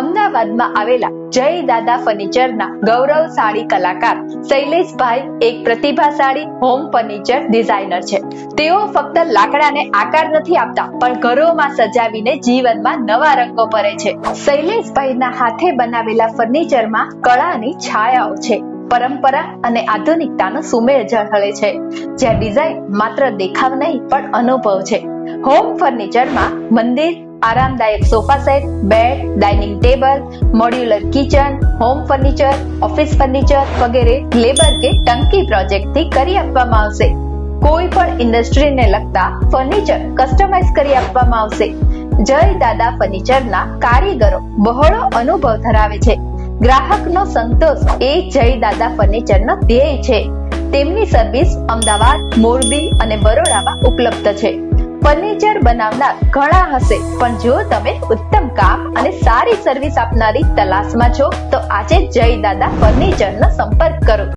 અમદાવાદમાં આવેલા જય દાદા ફર્નિચરના ગૌરવશાળી કલાકાર શૈલેષભાઈ એક પ્રતિભાશાળી હોમ ફર્નિચર ડિઝાઇનર છે. તેઓ ફક્ત લાકડાને આકાર નથી આપતા, પણ ઘરોમાં સજાવીને જીવનમાં નવા રંગો ભરે છે. શૈલેષભાઈના હાથે બનાવેલા ફર્નિચરમાં કળાની છાયાઓ છે. પરંપરા અને આધુનિકતાનો સુમેળ ઝળહળે છે, જ્યાં ડિઝાઇન માત્ર દેખાવ નહીં પણ અનુભવ છે. હોમ ફર્નિચરમાં મંદિર, આરામદાયક sofa set, bed, dining table, modular kitchen, home furniture, office furniture વગેરે લેબર કે ટંકી પ્રોજેક્ટથી કરી આપવામાં આવશે. કોઈ પણ ઇન્ડસ્ટ્રીને લગતા ફર્નિચર કસ્ટમાઇઝ કરી આપવામાં આવશે. જય દાદા ફર્નિચરના કારીગરો બહોળો અનુભવ ધરાવે છે. ગ્રાહકનો સંતોષ એ જય દાદા ફર્નિચરનો ધ્યેય છે. તેમની સર્વિસ અમદાવાદ, મોરબી અને બરોડામાં ઉપલબ્ધ છે. ફર્નિચર બનાવનાર ઘણા હશે, પણ જો તમે ઉત્તમ કામ અને સારી સર્વિસ આપનારી તલાશમાં છો તો આજે જય દાદા ફર્નિચરનો સંપર્ક કરો.